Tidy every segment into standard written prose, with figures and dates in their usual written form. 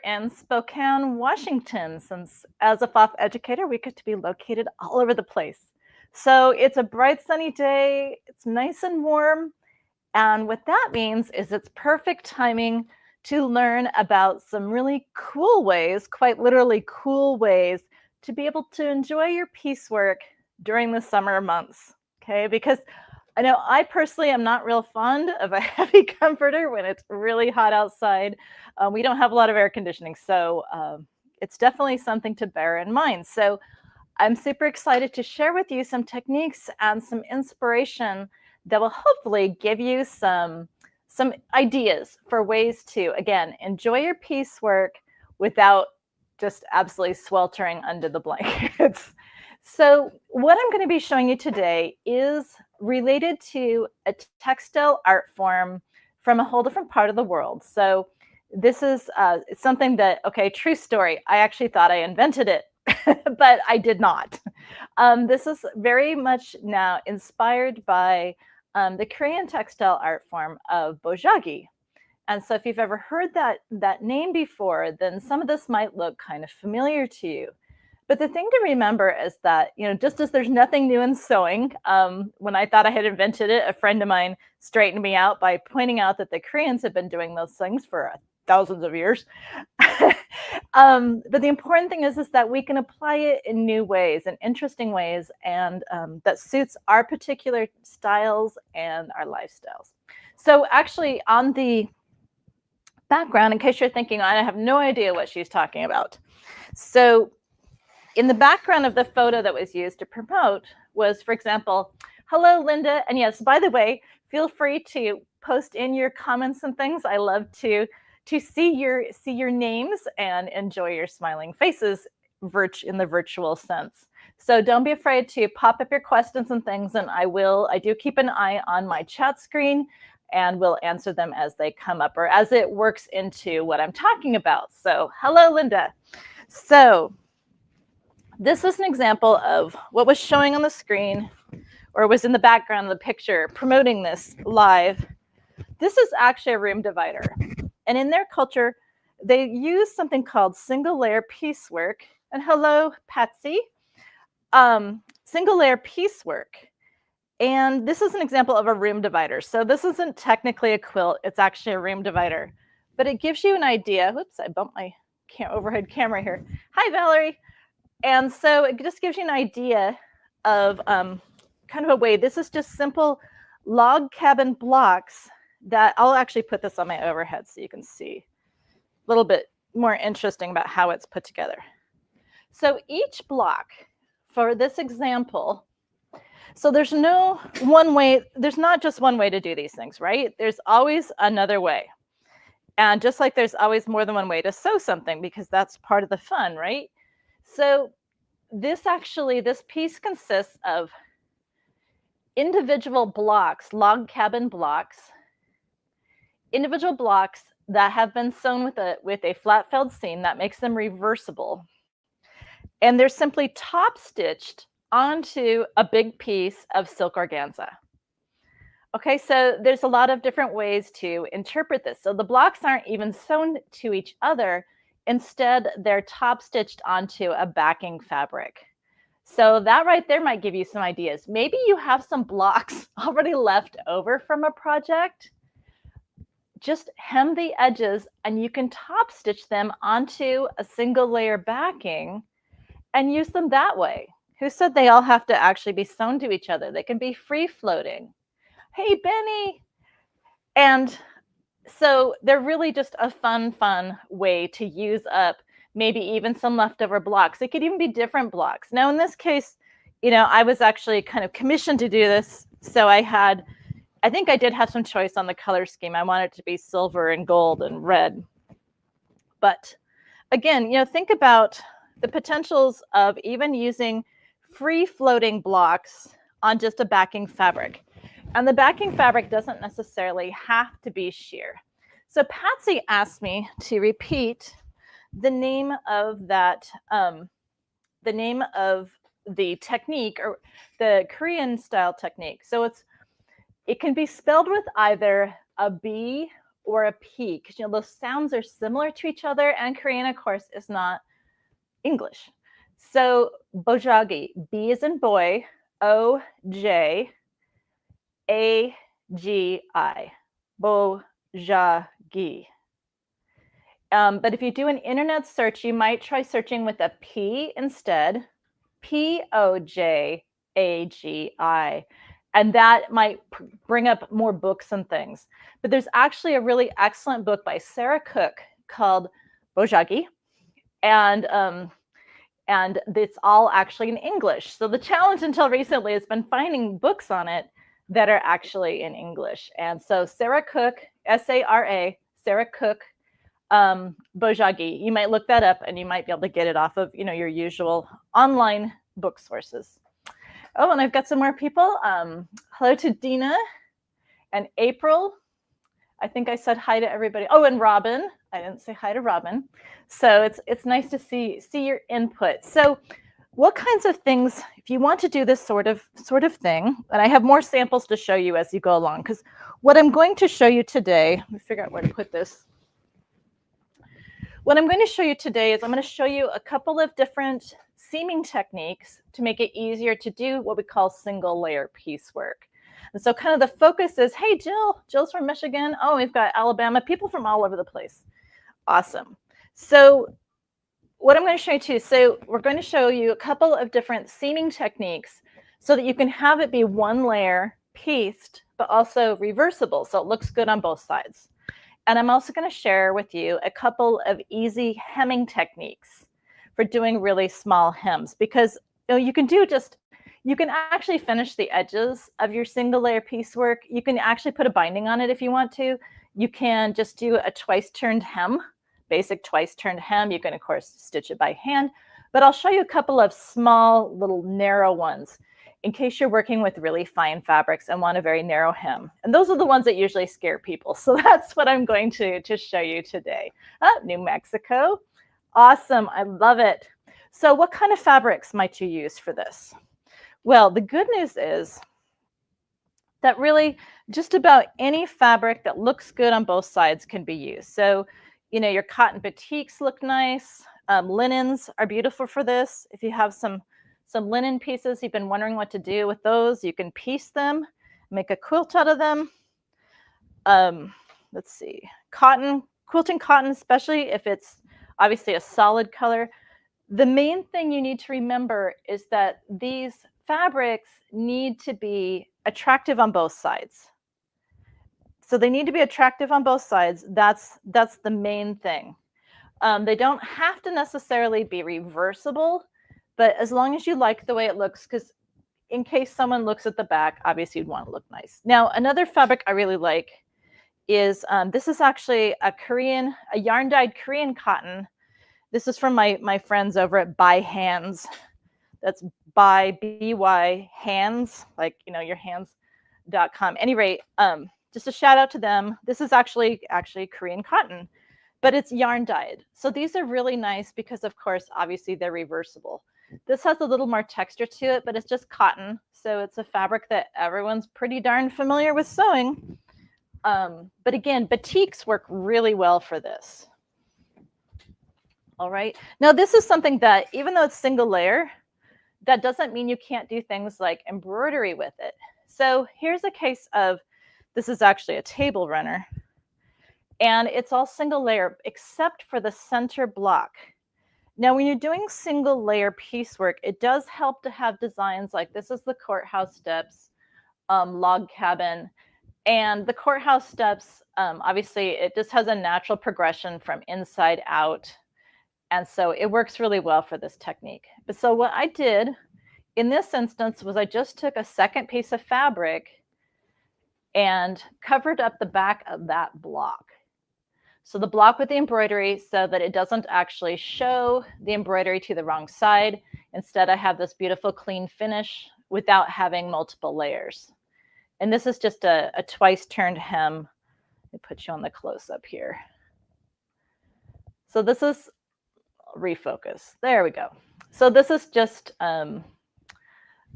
in Spokane, Washington, since as a PFAFF educator, we get to be located all over the place. So it's a bright sunny day, it's nice and warm, and what that means is it's perfect timing to learn about some really cool ways, quite literally cool ways, to be able to enjoy your piecework during the summer months, okay? Because I know I personally am not real fond of a heavy comforter when it's really hot outside. We don't have a lot of air conditioning, so it's definitely something to bear in mind. So I'm super excited to share with you some techniques and some inspiration that will hopefully give you some ideas for ways to, again, enjoy your piecework without just absolutely sweltering under the blankets. So what I'm going to be showing you today is related to a textile art form from a whole different part of the world. So this is something that, okay, true story, I actually thought I invented it, but I did not. This is very much now inspired by the Korean textile art form of Bojagi. And so if you've ever heard that name before, then some of this might look kind of familiar to you. But the thing to remember is that, just as there's nothing new in sewing, when I thought I had invented it, a friend of mine straightened me out by pointing out that the Koreans have been doing those things for thousands of years. But the important thing is that we can apply it in new ways, in interesting ways, and that suits our particular styles and our lifestyles. So actually on the background, in case you're thinking, I have no idea what she's talking about. So in the background of the photo that was used to promote was, for example, hello, Linda. And yes, by the way, feel free to post in your comments and things. I love to see your names and enjoy your smiling faces in the virtual sense. So don't be afraid to pop up your questions and things, and I do keep an eye on my chat screen and we'll answer them as they come up or as it works into what I'm talking about. So hello, Linda. So this is an example of what was showing on the screen or was in the background of the picture promoting this live. This is actually a room divider. And in their culture, they use something called single layer piecework. And hello, Patsy. Single layer piecework. And this is an example of a room divider. So this isn't technically a quilt, it's actually a room divider. But it gives you an idea. Whoops, I bumped my overhead camera here. Hi, Valerie. And so it just gives you an idea of kind of a way. This is just simple log cabin blocks that I'll actually put this on my overhead so you can see a little bit more interesting about how it's put together. So each block for this example, so there's no one way, there's not just one way to do these things, right? There's always another way. And just like there's always more than one way to sew something, because that's part of the fun, right? So this piece consists of individual blocks, log cabin blocks, individual blocks that have been sewn with a flat felled seam that makes them reversible. And they're simply top stitched onto a big piece of silk organza. Okay, so there's a lot of different ways to interpret this. So the blocks aren't even sewn to each other. Instead, they're top stitched onto a backing fabric. So that right there might give you some ideas. Maybe you have some blocks already left over from a project. Just hem the edges and you can top stitch them onto a single layer backing and use them that way. Who said they all have to actually be sewn to each other? They can be free floating. Hey, Benny. And so they're really just a fun way to use up maybe even some leftover blocks. It could even be different blocks. Now, in this case, I was actually kind of commissioned to do this. So I think I did have some choice on the color scheme. I wanted it to be silver and gold and red. But again, think about the potentials of even using free floating blocks on just a backing fabric. And the backing fabric doesn't necessarily have to be sheer. So Patsy asked me to repeat the name of the technique, or the Korean style technique. So it can be spelled with either a B or a P, because those sounds are similar to each other, and Korean, of course, is not English. So Bojagi, B as in boy, O-J-A-G-I, Bojagi. But if you do an internet search, you might try searching with a P instead, P-O-J-A-G-I. And that might bring up more books and things. But there's actually a really excellent book by Sarah Cook called Bojagi. And it's all actually in English. So the challenge until recently has been finding books on it that are actually in English. And so Sarah Cook, S-A-R-A, Sarah Cook, Bojagi, you might look that up and you might be able to get it off of, your usual online book sources. Oh, and I've got some more people. Hello to Dina and April. I think I said hi to everybody. Oh, and Robin. I didn't say hi to Robin. So it's nice to see your input. So what kinds of things, if you want to do this sort of thing, and I have more samples to show you as you go along, because what I'm going to show you today, let me figure out where to put this. What I'm going to show you today is I'm going to show you a couple of different seaming techniques to make it easier to do what we call single layer piecework. And so kind of the focus is, hey, Jill's from Michigan. Oh, we've got Alabama, people from all over the place. Awesome. So what I'm going to show you too, so we're going to show you a couple of different seaming techniques so that you can have it be one layer pieced, but also reversible, so it looks good on both sides. And I'm also going to share with you a couple of easy hemming techniques for doing really small hems, because you can actually finish the edges of your single layer piecework. You can actually put a binding on it if you want to. You can just do a twice turned hem, basic twice turned hem. You can, of course, stitch it by hand, but I'll show you a couple of small little narrow ones in case you're working with really fine fabrics and want a very narrow hem. And those are the ones that usually scare people. So that's what I'm going to show you today. New Mexico. Awesome. I love it. So what kind of fabrics might you use for this? Well, the good news is that really just about any fabric that looks good on both sides can be used. So, your cotton batiks look nice. Linens are beautiful for this. If you have some linen pieces, you've been wondering what to do with those, you can piece them, make a quilt out of them. Let's see, quilting cotton, especially if it's obviously a solid color. The main thing you need to remember is that these fabrics need to be attractive on both sides. So they need to be attractive on both sides. That's the main thing. They don't have to necessarily be reversible, but as long as you like the way it looks, because in case someone looks at the back, obviously you'd want to look nice. Now, another fabric I really like is, this is actually a yarn dyed Korean cotton. This is from my friends over at By Hands. That's by B-Y hands, like, your hands.com. Any rate, just a shout out to them. This is actually Korean cotton, but it's yarn dyed. So these are really nice because, of course, obviously they're reversible. This has a little more texture to it, but it's just cotton. So it's a fabric that everyone's pretty darn familiar with sewing. But again, batiks work really well for this. All right. Now, this is something that, even though it's single layer, that doesn't mean you can't do things like embroidery with it. So here's a case of, this is actually a table runner. And it's all single layer except for the center block. Now, when you're doing single layer piecework, it does help to have designs like this is the courthouse steps, log cabin. And the courthouse steps, obviously, it just has a natural progression from inside out. And so it works really well for this technique. But so what I did in this instance was I just took a second piece of fabric and covered up the back of that block. So the block with the embroidery, so that it doesn't actually show the embroidery to the wrong side. Instead, I have this beautiful clean finish without having multiple layers. And this is just a twice turned hem. Let me put you on the close up here. So this is, refocus. There we go. So this is just,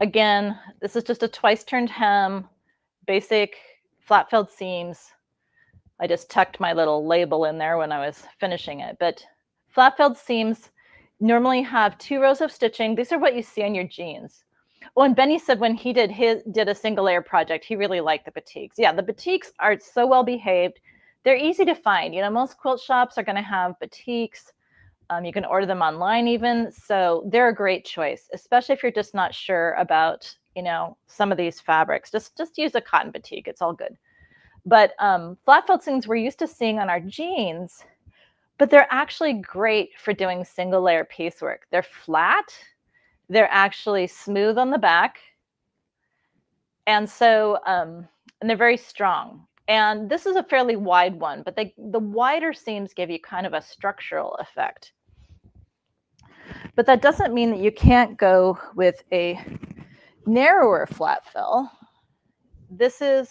again, this is just a twice turned hem, basic flat filled seams. I just tucked my little label in there when I was finishing it. But flat felled seams normally have 2 rows of stitching. These are what you see on your jeans. Oh, and Benny said when he did a single layer project, he really liked the batiks. Yeah, the batiks are so well behaved. They're easy to find. Most quilt shops are going to have batiks. You can order them online even. So they're a great choice, especially if you're just not sure about, some of these fabrics. Just use a cotton batik. It's all good. But flat felt seams we're used to seeing on our jeans, but they're actually great for doing single layer piecework. They're flat. They're actually smooth on the back. And so, and they're very strong. And this is a fairly wide one, but the wider seams give you kind of a structural effect. But that doesn't mean that you can't go with a narrower flat fell. This is,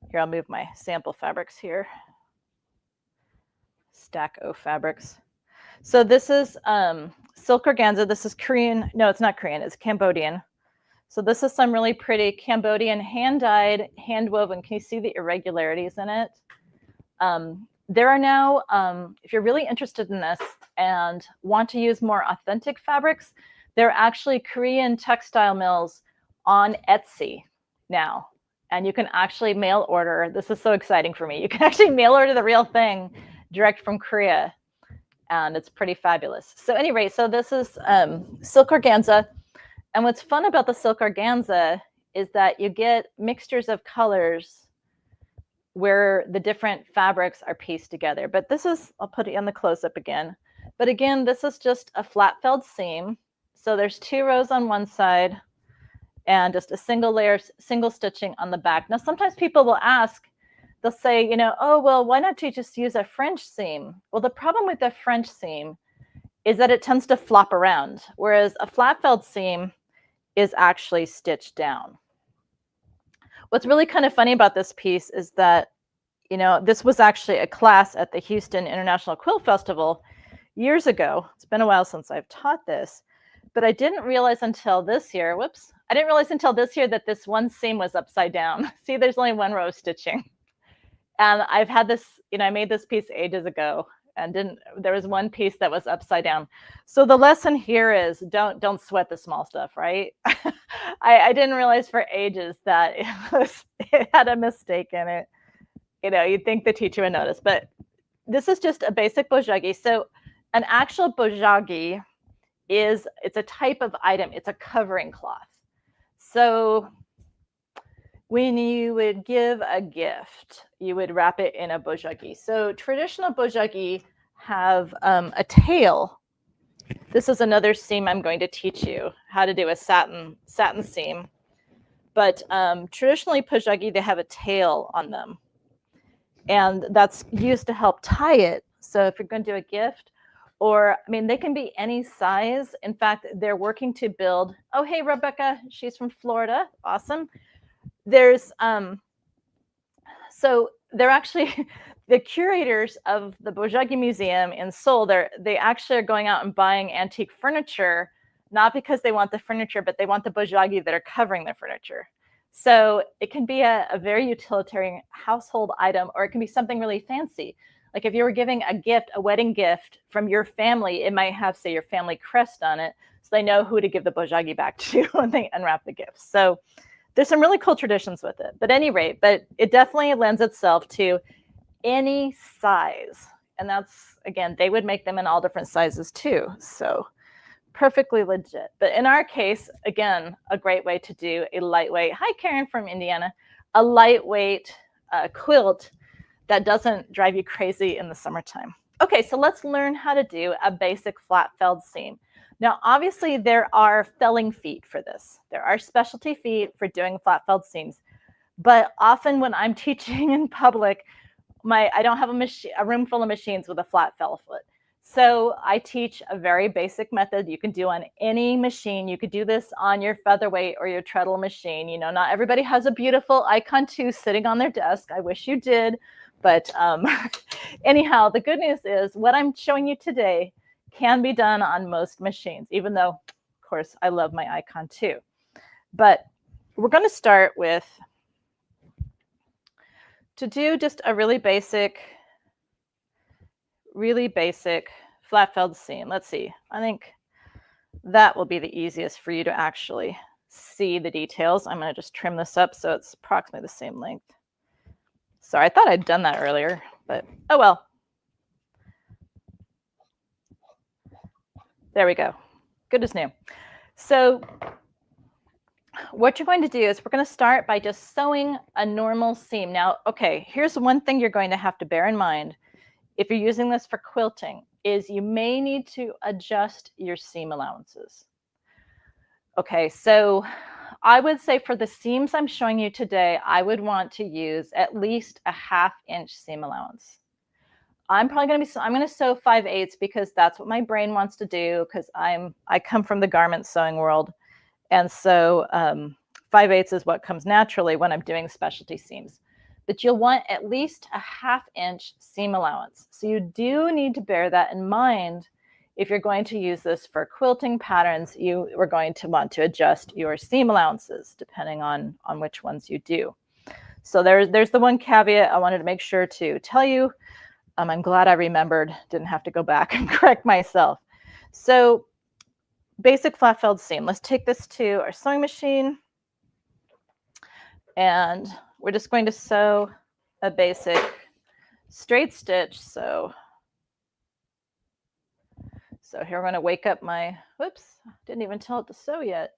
here, I'll move my sample fabrics here. Stack O fabrics. So this is silk organza. This is Korean. No, it's not Korean. It's Cambodian. So this is some really pretty Cambodian hand-dyed, hand-woven. Can you see the irregularities in it? There are now, if you're really interested in this and want to use more authentic fabrics, there are actually Korean textile mills on Etsy now. And you can actually mail order. This is so exciting for me. You can actually mail order the real thing direct from Korea. And it's pretty fabulous. So anyway, so this is silk organza. And what's fun about the silk organza is that you get mixtures of colors where the different fabrics are pieced together. But this is, I'll put it on the close-up again. But again, this is just a flat felled seam. So there's 2 rows on one side and just a single layer, single stitching on the back. Now, sometimes people will ask, they'll say, oh, well, why not you just use a French seam? Well, the problem with the French seam is that it tends to flop around, whereas a flat felled seam is actually stitched down. What's really kind of funny about this piece is that, this was actually a class at the Houston International Quilt Festival years ago. It's been a while since I've taught this, but I didn't realize until this year, I didn't realize until this year that this one seam was upside down. See, there's only 1 row of stitching. And I've had this, I made this piece ages ago and there was one piece that was upside down. So the lesson here is don't sweat the small stuff, right? I didn't realize for ages that it had a mistake in it. You'd think the teacher would notice, but this is just a basic Bojagi. So an actual Bojagi it's a type of item. It's a covering cloth. So when you would give a gift, you would wrap it in a Bojagi. So traditional Bojagi have a tail. This is another seam I'm going to teach you how to do a satin seam. But traditionally Bojagi, they have a tail on them. And that's used to help tie it. So if you're going to do a gift, they can be any size. In fact, they're working to build, oh, hey, Rebecca, she's from Florida. Awesome. There's, so they're actually, the curators of the Bojagi Museum in Seoul, they actually are going out and buying antique furniture, not because they want the furniture, but they want the Bojagi that are covering the furniture. So it can be a very utilitarian household item, or it can be something really fancy. Like if you were giving a gift, a wedding gift from your family, it might have, say, your family crest on it, so they know who to give the Bojagi back to when they unwrap the gifts. So there's some really cool traditions with it. But at any rate, it definitely lends itself to any size. And that's, again, they would make them in all different sizes too. So perfectly legit. But in our case, again, a great way to do a lightweight, hi Karen from Indiana, a lightweight quilt that doesn't drive you crazy in the summertime. Okay, so let's learn how to do a basic flat felled seam. Now, obviously, there are felling feet for this. There are specialty feet for doing flat felled seams. But often when I'm teaching in public, I don't have a room full of machines with a flat fell foot. So I teach a very basic method you can do on any machine. You could do this on your featherweight or your treadle machine. Not everybody has a beautiful Icon 2 sitting on their desk. I wish you did. But anyhow, the good news is what I'm showing you today can be done on most machines, even though, of course, I love my Icon 2. But we're going to start with to do just a really basic flat felled seam. Let's see. I think that will be the easiest for you to actually see the details. I'm going to just trim this up so it's approximately the same length. Sorry, I thought I'd done that earlier, but oh well. There we go. Good as new. So what you're going to do is we're going to start by just sewing a normal seam. Now, okay, here's one thing you're going to have to bear in mind if you're using this for quilting is you may need to adjust your seam allowances. Okay, so I would say for the seams I'm showing you today, I would want to use at least a 1/2 inch seam allowance. I'm going to sew 5/8 because that's what my brain wants to do because I come from the garment sewing world. And so 5/8 is what comes naturally when I'm doing specialty seams. But you'll want at least a 1/2 inch seam allowance. So you do need to bear that in mind. If you're going to use this for quilting patterns, you are going to want to adjust your seam allowances depending on which ones you do. So there's the one caveat I wanted to make sure to tell you. I'm glad I remembered, didn't have to go back and correct myself. So basic flat felled seam. Let's take this to our sewing machine. And we're just going to sew a basic straight stitch. So here we're going to wake up my, whoops, didn't even tell it to sew yet.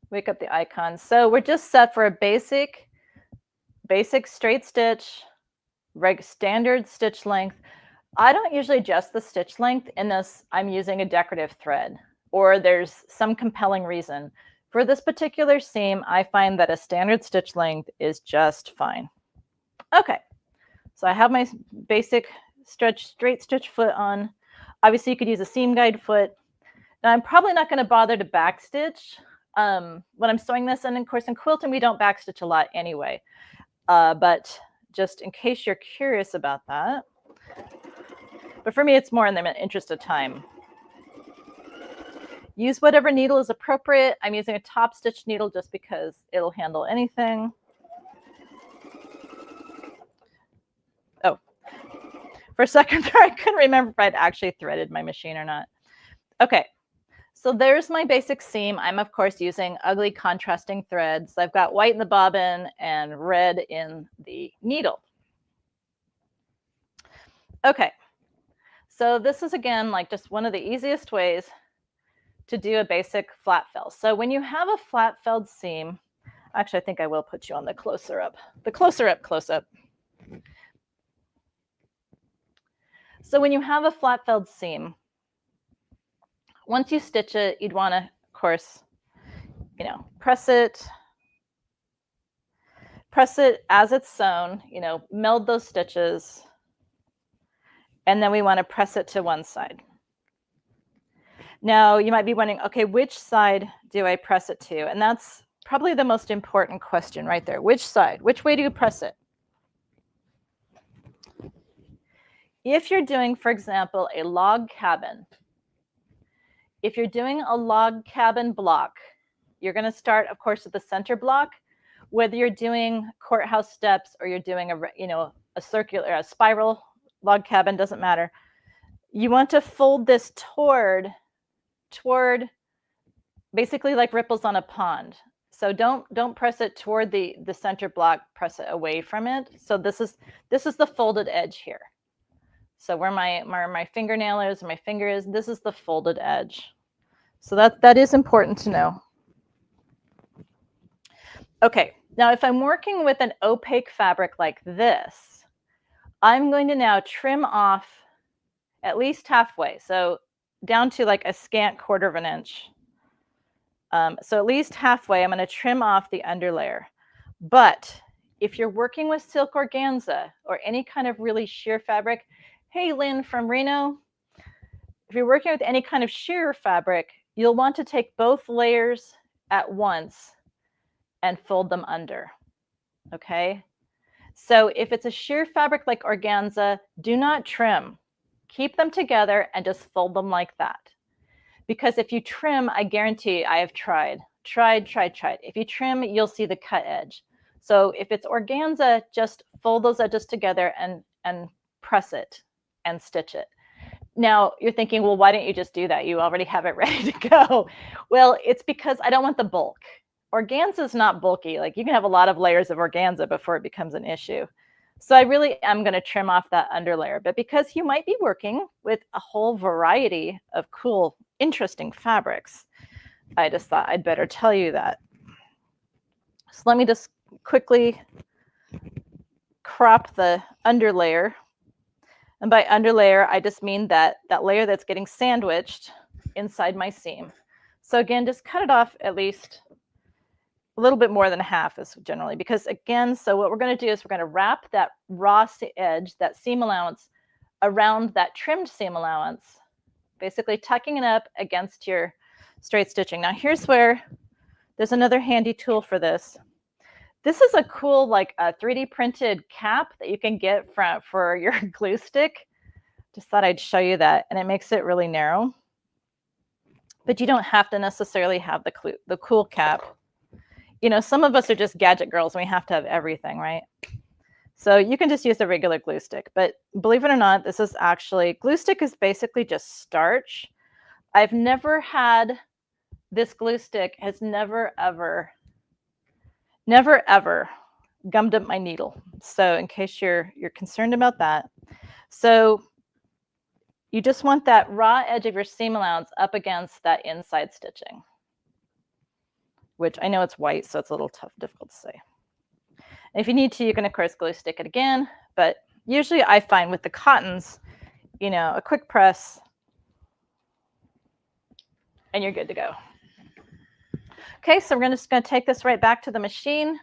Wake up the icon. So we're just set for a basic straight stitch, standard stitch length. I don't usually adjust the stitch length unless I'm using a decorative thread or there's some compelling reason. For this particular seam, I find that a standard stitch length is just fine. Okay, so I have my basic straight stitch foot on. Obviously, you could use a seam guide foot. Now, I'm probably not going to bother to backstitch when I'm sewing this. And of course, in quilting, we don't backstitch a lot anyway. But just in case you're curious about that. But for me, it's more in the interest of time. Use whatever needle is appropriate. I'm using a top stitch needle just because it'll handle anything. Oh, for a second there, I couldn't remember if I'd actually threaded my machine or not. Okay, so there's my basic seam. I'm, of course, using ugly contrasting threads. I've got white in the bobbin and red in the needle. Okay, so this is, again, like just one of the easiest ways to do a basic flat fell. So when you have a flat felled seam, actually, I think I will put you on the closer up. Close up. So when you have a flat felled seam, once you stitch it, you'd want to, of course, press it as it's sewn, meld those stitches, and then we want to press it to one side. Now, you might be wondering, okay, which side do I press it to? And that's probably the most important question right there. Which side? Which way do you press it? If you're doing, for example, a log cabin, if you're doing a log cabin block, you're going to start, of course, with the center block. Whether you're doing courthouse steps or you're doing a spiral log cabin, doesn't matter. You want to fold this toward basically like ripples on a pond. So don't press it toward the center block, press it away from it. So this is the folded edge here. So where my fingernail is, or my finger is, this is the folded edge. So that is important to know. Okay, now if I'm working with an opaque fabric like this, I'm going to now trim off at least halfway. So down to like a scant 1/4 inch. So at least halfway, I'm going to trim off the underlayer. But if you're working with silk organza or any kind of really sheer fabric, hey, Lynn from Reno, if you're working with any kind of sheer fabric, you'll want to take both layers at once and fold them under, okay? So if it's a sheer fabric like organza, do not trim. Keep them together and just fold them like that. Because if you trim, I guarantee, I have tried. If you trim, you'll see the cut edge. So if it's organza, just fold those edges together and press it and stitch it. Now you're thinking, well, why don't you just do that? You already have it ready to go. Well, it's because I don't want the bulk. Organza is not bulky. Like, you can have a lot of layers of organza before it becomes an issue. So I really am going to trim off that underlayer. But because you might be working with a whole variety of cool, interesting fabrics, I just thought I'd better tell you that. So let me just quickly crop the underlayer. And by underlayer, I just mean that layer that's getting sandwiched inside my seam. So again, just cut it off at least a little bit more than half is generally, because again, so what we're going to do is we're going to wrap that raw edge, that seam allowance, around that trimmed seam allowance, basically tucking it up against your straight stitching. Now here's where there's another handy tool for this. This is a cool, like a 3D printed cap that you can get for your glue stick. Just thought I'd show you that, and it makes it really narrow. But you don't have to necessarily have the cool cap. You know, some of us are just gadget girls and we have to have everything, right? So you can just use the regular glue stick. But believe it or not, this is actually, glue stick is basically just starch. I've never had, this glue stick has never, ever gummed up my needle. So in case you're concerned about that. So you just want that raw edge of your seam allowance up against that inside stitching, which I know it's white, so it's a little difficult to say. And if you need to, you can, of course, glue stick it again. But usually I find with the cottons, you know, a quick press, and you're good to go. Okay, so we're just going to take this right back to the machine,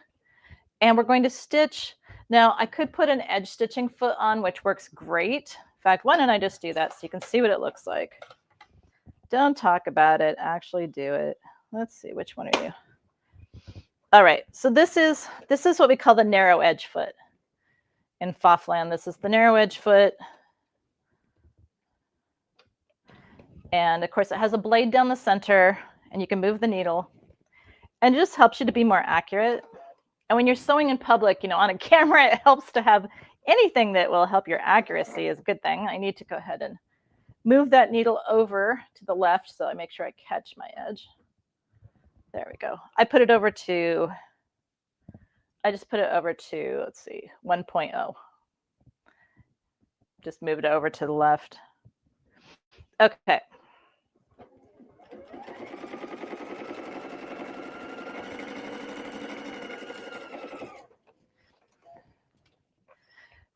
and we're going to stitch. Now, I could put an edge stitching foot on, which works great. In fact, why don't I just do that so you can see what it looks like? Don't talk about it, actually do it. Let's see, which one are you? All right, so this is what we call the narrow edge foot. In PFAFF land, this is the narrow edge foot. And of course, it has a blade down the center, and you can move the needle. And it just helps you to be more accurate. And when you're sewing in public, you know, on a camera, it helps to have anything that will help your accuracy is a good thing. I need to go ahead and move that needle over to the left so I make sure I catch my edge. There we go. I put it over to, let's see, 1.0. Just move it over to the left. Okay.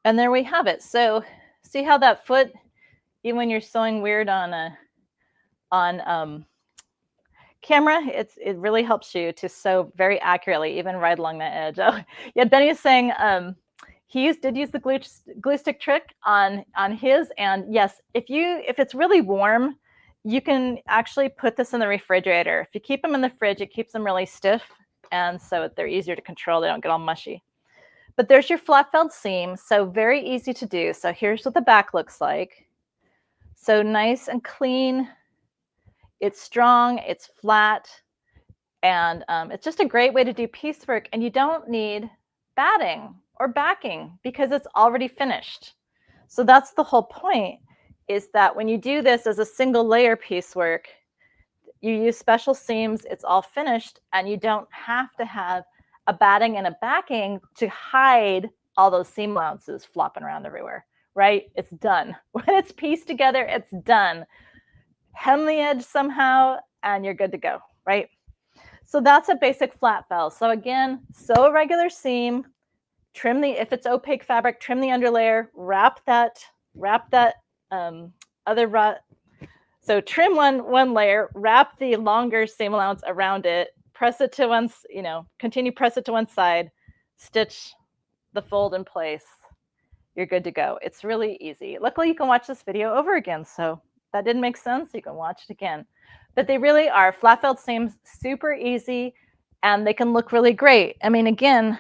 And there we have it. So see how that foot, even when you're sewing weird on camera, it really helps you to sew very accurately, even right along that edge. Oh, yeah, Benny is saying he did use the glue stick trick on his, and yes, if it's really warm, you can actually put this in the refrigerator. If you keep them in the fridge, it keeps them really stiff, and so they're easier to control. They don't get all mushy. But there's your flat felled seam, so very easy to do. So here's what the back looks like. So nice and clean. It's strong, it's flat, and it's just a great way to do piecework. And you don't need batting or backing because it's already finished. So that's the whole point, is that when you do this as a single layer piecework, you use special seams, it's all finished, and you don't have to have a batting and a backing to hide all those seam allowances flopping around everywhere, right? It's done. When it's pieced together, it's done. Hem the edge somehow, and you're good to go, right? So that's a basic flat fell. So again, sew a regular seam, trim if it's opaque fabric, trim the underlayer, wrap that other raw. So trim one layer, wrap the longer seam allowance around it, press it to one, continue press it to one side, stitch the fold in place. You're good to go. It's really easy. Luckily, you can watch this video over again. So if that didn't make sense, you can watch it again. But they really are flat felled seams, super easy, and they can look really great. I mean, again,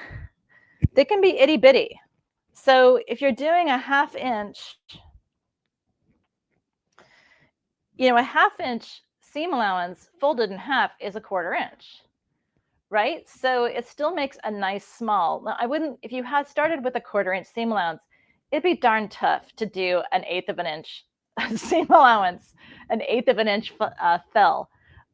they can be itty bitty. So if you're doing a 1/2 inch, a 1/2 inch seam allowance folded in half is a 1/4 inch, right? So it still makes a nice small. Now, I wouldn't, if you had started with a 1/4 inch seam allowance, it'd be darn tough to do an 1/8 of an inch seam allowance, an 1/8 of an inch fell.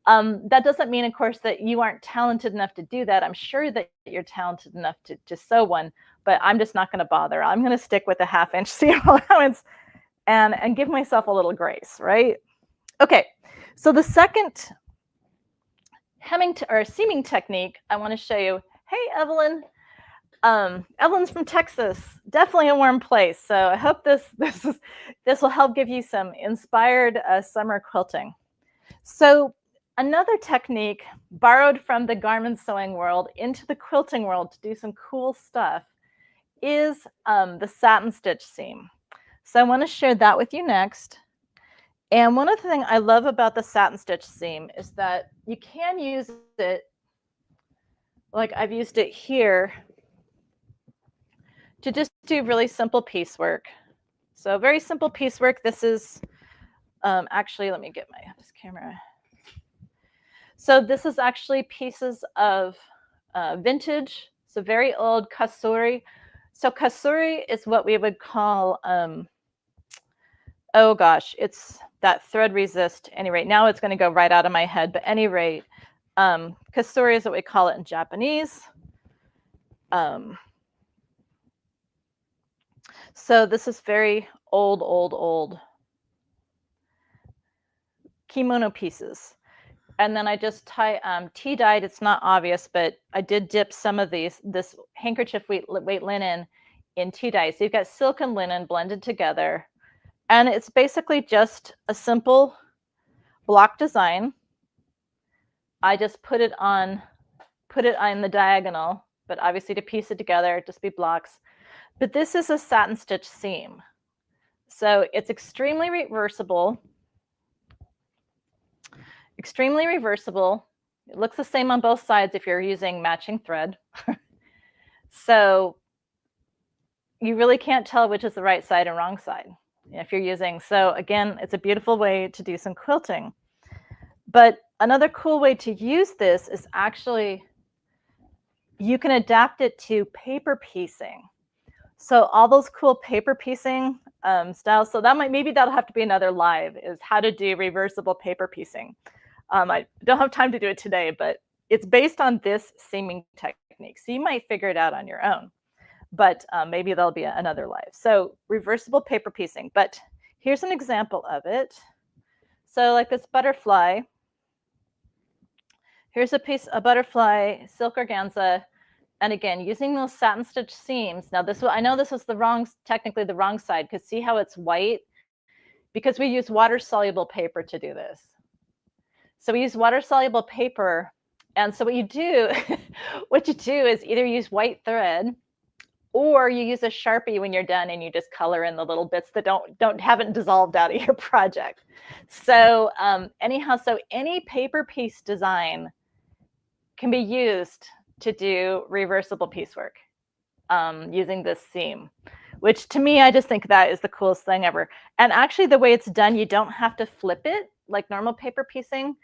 That doesn't mean, of course, that you aren't talented enough to do that. I'm sure that you're talented enough to sew one, but I'm just not going to bother. I'm going to stick with a 1/2 inch seam allowance and give myself a little grace, right? Okay, so the second hemming or seaming technique I want to show you. Hey, Evelyn. Evelyn's from Texas, definitely a warm place. So I hope this will help give you some inspired summer quilting. So another technique borrowed from the garment sewing world into the quilting world to do some cool stuff is the satin stitch seam. So I want to share that with you next. And one of the things I love about the satin stitch seam is that you can use it, like I've used it here, to just do really simple piecework. So very simple piecework. This is actually, let me get this camera. So this is actually pieces of vintage, so very old kasuri. So kasuri is what we would call, oh gosh, it's that thread resist. Anyway, now it's going to go right out of my head. But any rate, kasuri is what we call it in Japanese. So this is very old kimono pieces. And then I just tea dyed. It's not obvious, but I did dip some of this handkerchief weight linen in tea dye. So you've got silk and linen blended together. And it's basically just a simple block design. I just put it on the diagonal, but obviously to piece it together, just be blocks. But this is a satin stitch seam. So it's extremely reversible. Extremely reversible. It looks the same on both sides if you're using matching thread. So you really can't tell which is the right side and wrong side if you're using. So again, it's a beautiful way to do some quilting. But another cool way to use this is actually you can adapt it to paper piecing. So all those cool paper piecing styles. So maybe that'll have to be another live, is how to do reversible paper piecing. I don't have time to do it today, but it's based on this seaming technique. So you might figure it out on your own, but maybe there'll be another live. So reversible paper piecing, but here's an example of it. So like this butterfly, here's a butterfly, silk organza. And again, using those satin stitch seams. Now I know this is technically the wrong side, because see how it's white? Because we use water-soluble paper to do this. So we use water-soluble paper. And so what you do is either use white thread, or you use a Sharpie when you're done and you just color in the little bits that haven't dissolved out of your project. So anyhow, so any paper piece design can be used to do reversible piecework using this seam, which to me, I just think that is the coolest thing ever. And actually the way it's done, you don't have to flip it like normal paper piecing.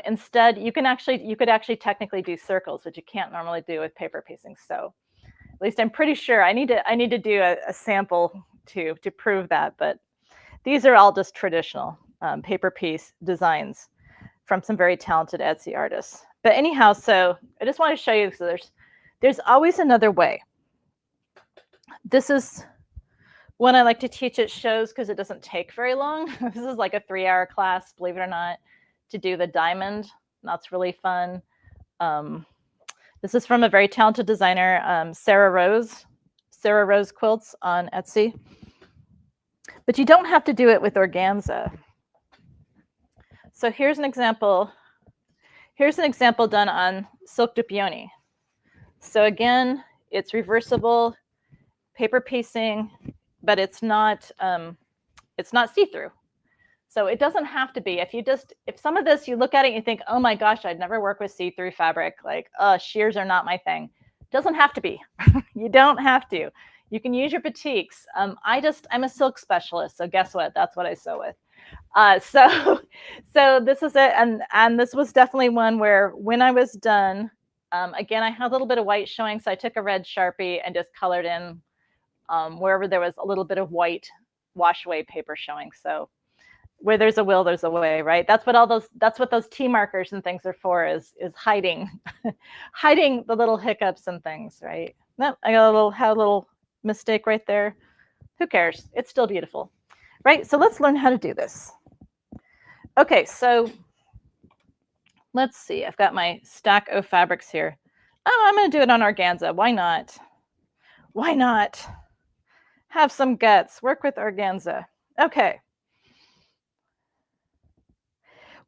Instead, you could actually technically do circles, which you can't normally do with paper piecing. So at least I'm pretty sure I need to do a sample to prove that. But these are all just traditional paper piece designs from some very talented Etsy artists. But anyhow, so I just want to show you, so there's always another way. This is one I like to teach at shows because it doesn't take very long. This is like a 3-hour class, believe it or not, to do the diamond. That's really fun. This is from a very talented designer, Sarah Rose Quilts on Etsy. But you don't have to do it with organza. So here's an example. Here's an example done on silk dupioni. So again, it's reversible paper piecing, but it's not see-through. So it doesn't have to be. If some of this you look at it and you think, oh my gosh, I'd never work with see-through fabric, like shears are not my thing. It doesn't have to be. You don't have to. You can use your batiks. I'm a silk specialist, so guess what? That's what I sew with. So this is it, and this was definitely one where when I was done Again, I had a little bit of white showing, so I took a red Sharpie and just colored in wherever there was a little bit of white wash away paper showing. So where there's a will, there's a way, right? That's what those T markers and things are for, is hiding, hiding the little hiccups and things, right? Nope, I got a little mistake right there. Who cares? It's still beautiful, right? So let's learn how to do this. Okay, so let's see. I've got my stack of fabrics here. Oh, I'm going to do it on organza. Why not? Why not? Have some guts. Work with organza. Okay.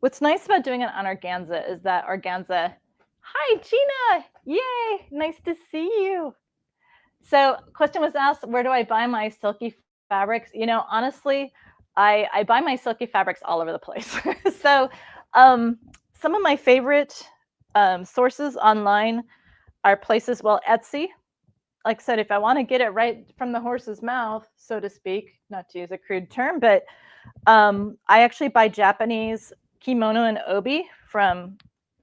What's nice about doing it on organza is that organza. Hi, Gina. Yay. Nice to see you. So, question was asked, where do I buy my silky fabrics? You know, honestly, I buy my silky fabrics all over the place. So, some of my favorite sources online are places, well, Etsy. Like I said, if I want to get it right from the horse's mouth, so to speak, not to use a crude term, but I actually buy Japanese kimono and obi from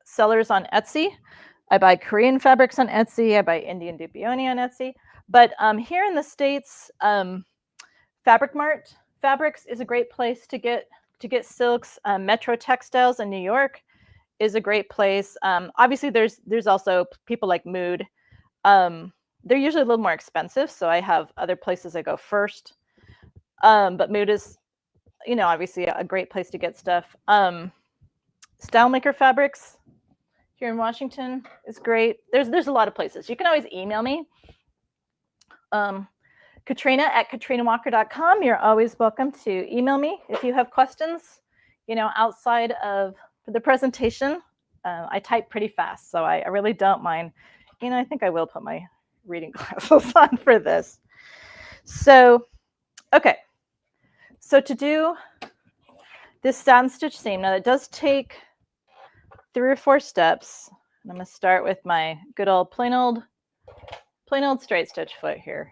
sellers on Etsy. I buy Korean fabrics on Etsy. I buy Indian dupioni on Etsy. But here in the States, Fabric Mart Fabrics is a great place to get silks. Metro Textiles in New York is a great place. Obviously, there's also people like Mood. They're usually a little more expensive, so I have other places I go first. But Mood is, you know, obviously a great place to get stuff. Style Maker Fabrics here in Washington is great. There's a lot of places. You can always email me. Katrina at katrinawalker.com. You're always welcome to email me if you have questions, you know, outside of the presentation. I type pretty fast, so I really don't mind. You know, I think I will put my reading glasses on for this. So, okay. So to do this satin stitch seam, now it does take 3 or 4 steps. I'm going to start with my good old plain old straight stitch foot here.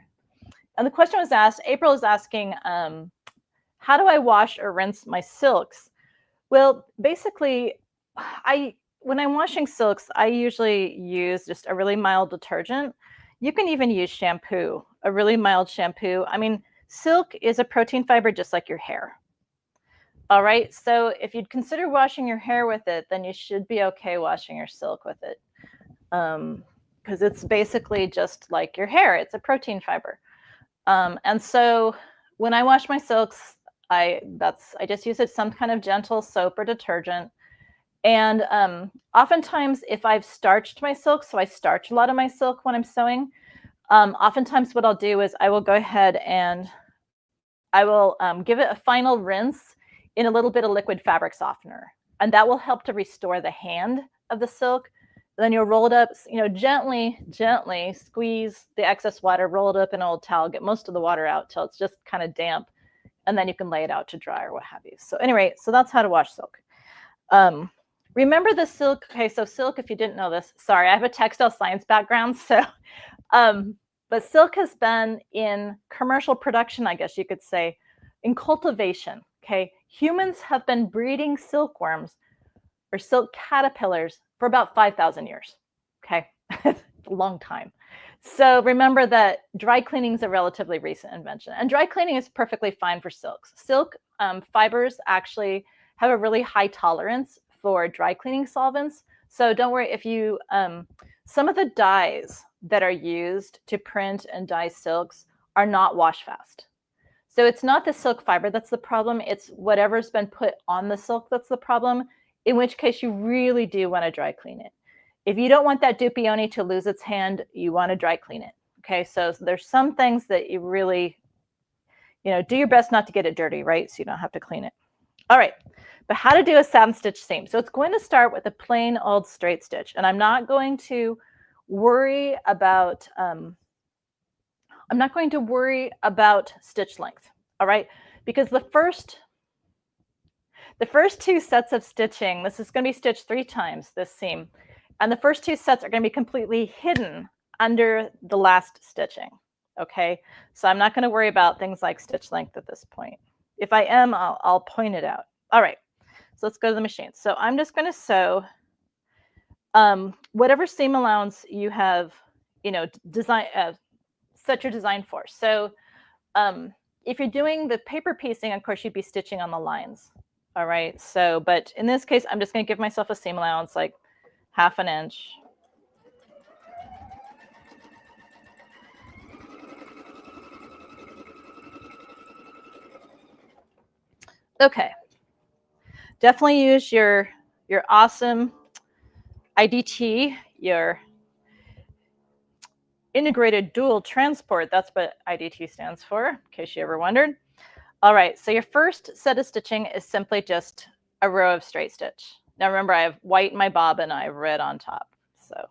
And the question was asked, April is asking, how do I wash or rinse my silks? Well, basically, when I'm washing silks, I usually use just a really mild detergent. You can even use shampoo, a really mild shampoo. I mean, silk is a protein fiber just like your hair. All right, so if you'd consider washing your hair with it, then you should be okay washing your silk with it. Because it's basically just like your hair. It's a protein fiber. And so when I wash my silks, I just use some kind of gentle soap or detergent. And oftentimes, if I've starched my silk, so I starch a lot of my silk when I'm sewing, oftentimes what I'll do is I will go ahead and I will give it a final rinse in a little bit of liquid fabric softener. And that will help to restore the hand of the silk. Then you'll roll it up, you know, gently squeeze the excess water, roll it up in an old towel, get most of the water out till it's just kind of damp. And then you can lay it out to dry or what have you. So anyway, so that's how to wash silk. Remember the silk. Okay, so silk, if you didn't know this, sorry, I have a textile science background. So, but silk has been in commercial production, I guess you could say, in cultivation. Okay, humans have been breeding silkworms or silk caterpillars for about 5,000 years. Okay, a long time. So remember that dry cleaning is a relatively recent invention, and dry cleaning is perfectly fine for silks. Silk fibers actually have a really high tolerance for dry cleaning solvents. So don't worry if you, some of the dyes that are used to print and dye silks are not wash fast. So it's not the silk fiber that's the problem, it's whatever's been put on the silk that's the problem, in which case you really do want to dry clean it. If you don't want that dupioni to lose its hand, you want to dry clean it. Okay, so there's some things that you really, you know, do your best not to get it dirty, right? So you don't have to clean it. All right, but how to do a satin stitch seam. So it's going to start with a plain old straight stitch, and I'm not going to worry about stitch length, all right? Because the first 2 sets of stitching, this is going to be stitched 3 times, this seam, and the first 2 sets are going to be completely hidden under the last stitching, okay? So I'm not going to worry about things like stitch length at this point. If I am, I'll point it out. All right, so let's go to the machine. So I'm just going to sew whatever seam allowance you have, design set your design for. So if you're doing the paper piecing, of course, you'd be stitching on the lines. All right. So, but in this case, I'm just going to give myself a seam allowance like 1/2 inch. Okay. Definitely use your awesome IDT, your integrated dual transport. That's what IDT stands for, in case you ever wondered. All right, so your first set of stitching is simply just a row of straight stitch. Now remember, I have white in my bobbin, I have red on top. So